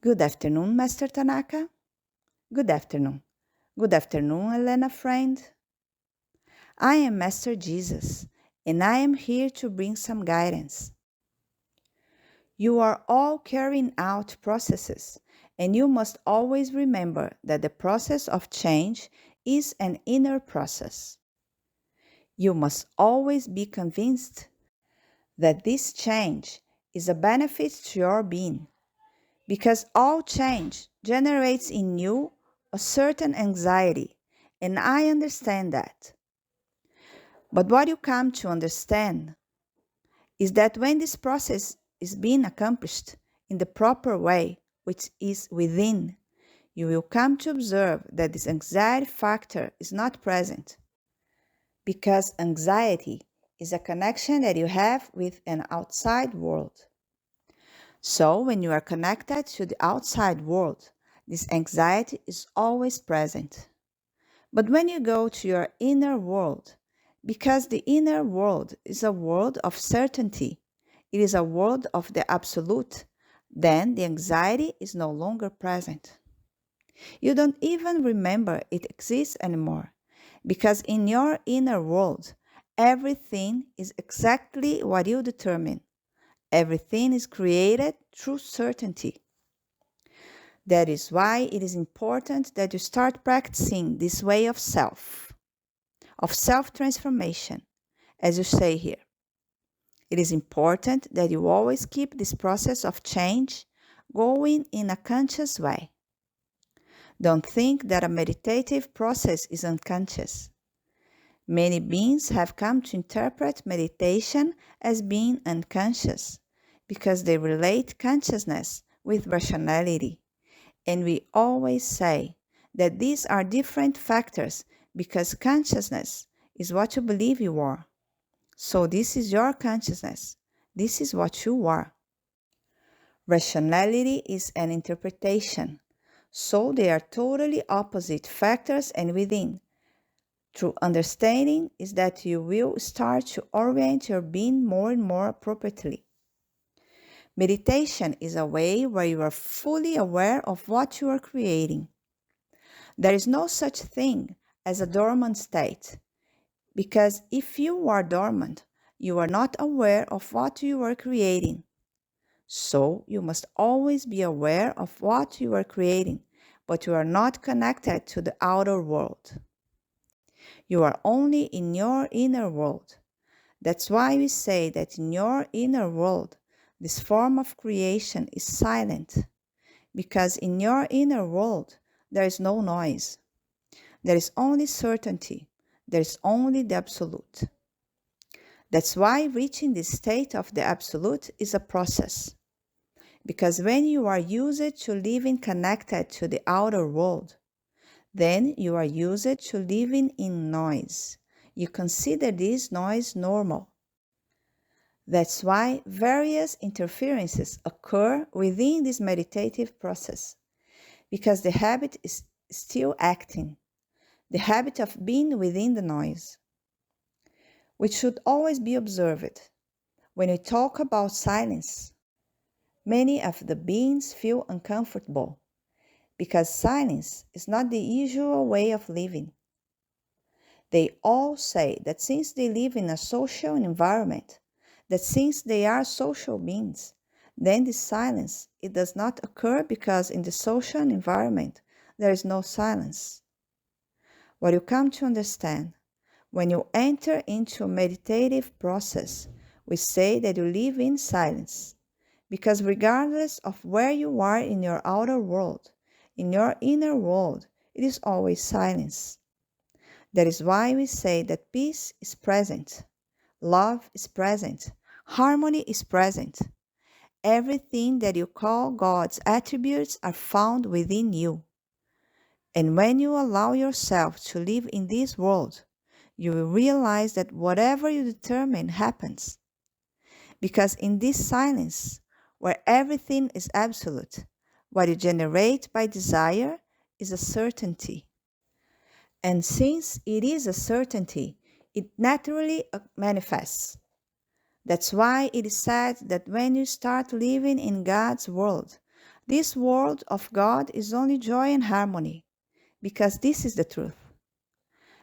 Good afternoon, Master Tanaka. Good afternoon. Good afternoon, Elena friend. I am Master Jesus, and I am here to bring some guidance. You are all carrying out processes, and you must always remember that the process of change is an inner process. You must always be convinced that this change is a benefit to your being, because all change generates in you a certain anxiety, and I understand that. But what you come to understand is that when this process is being accomplished in the proper way, which is within, you will come to observe that this anxiety factor is not present, because anxiety is a connection that you have with an outside world. So, when you are connected to the outside world, this anxiety is always present. But when you go to your inner world, because the inner world is a world of certainty, it is a world of the absolute, then the anxiety is no longer present. You don't even remember it exists anymore, because in your inner world, everything is exactly what you determine. Everything is created through certainty. That is why it is important that you start practicing this way of self-transformation, as you say here. It is important that you always keep this process of change going in a conscious way. Don't think that a meditative process is unconscious. Many beings have come to interpret meditation as being unconscious because they relate consciousness with rationality. And we always say that these are different factors because consciousness is what you believe you are. So this is your consciousness. This is what you are. Rationality is an interpretation. So they are totally opposite factors and within. True understanding is that you will start to orient your being more and more appropriately. Meditation is a way where you are fully aware of what you are creating. There is no such thing as a dormant state, because if you are dormant, you are not aware of what you are creating. So you must always be aware of what you are creating, but you are not connected to the outer world. You are only in your inner world. That's why we say that in your inner world, this form of creation is silent, because in your inner world, there is no noise. There is only certainty. There is only the absolute. That's why reaching this state of the absolute is a process. Because when you are used to living connected to the outer world, then you are used to living in noise. You consider this noise normal. That's why various interferences occur within this meditative process, because the habit is still acting, the habit of being within the noise, which should always be observed. When we talk about silence, many of the beings feel uncomfortable because silence is not the usual way of living. They all say that since they live in a social environment, that since they are social beings, then the silence, it does not occur because in the social environment there is no silence. What you come to understand, when you enter into a meditative process, we say that you live in silence, because regardless of where you are in your outer world, in your inner world, it is always silence. That is why we say that peace is present, love is present, harmony is present. Everything that you call God's attributes are found within you. And when you allow yourself to live in this world, you will realize that whatever you determine happens. Because in this silence, where everything is absolute, what you generate by desire is a certainty. And since it is a certainty, it naturally manifests. That's why it is said that when you start living in God's world, This world of God is only joy and harmony, because this is the truth.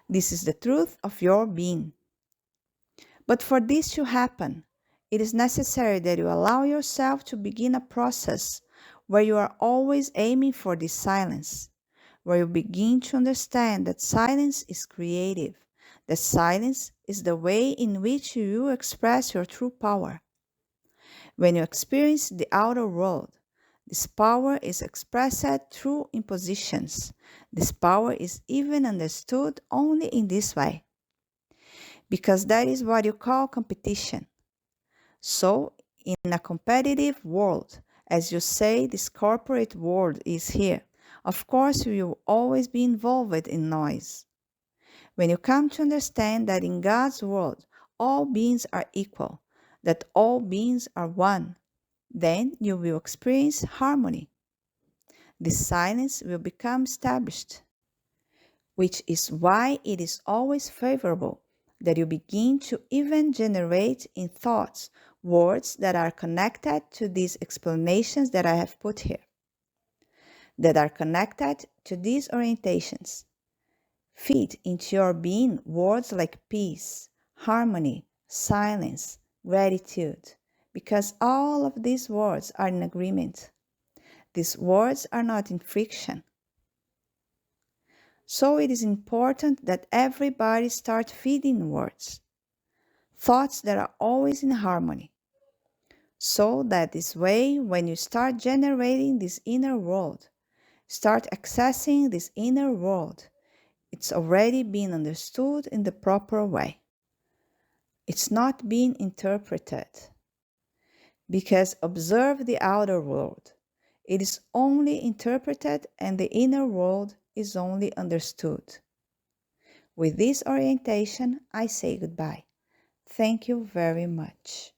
This is the truth of your being. But for this to happen, it is necessary that you allow yourself to begin a process where you are always aiming for this silence, where you begin to understand that silence is creative, that silence is the way in which you express your true power. When you experience the outer world, this power is expressed through impositions. This power is even understood only in this way, because that is what you call competition. So, in a competitive world, as you say, this corporate world is here, of course you will always be involved in noise. When you come to understand that in God's world all beings are equal, that all beings are one, then you will experience harmony. This silence will become established, which is why it is always favorable that you begin to even generate in thoughts words that are connected to these explanations that I have put here, that are connected to these orientations. Feed into your being words like peace, harmony, silence, gratitude, because all of these words are in agreement. These words are not in friction. So it is important that everybody start feeding words, thoughts that are always in harmony. So that this way, when you start generating this inner world, start accessing this inner world, it's already being understood in the proper way. It's not being interpreted. Because observe the outer world. It is only interpreted and the inner world is only understood. With this orientation, I say goodbye. Thank you very much.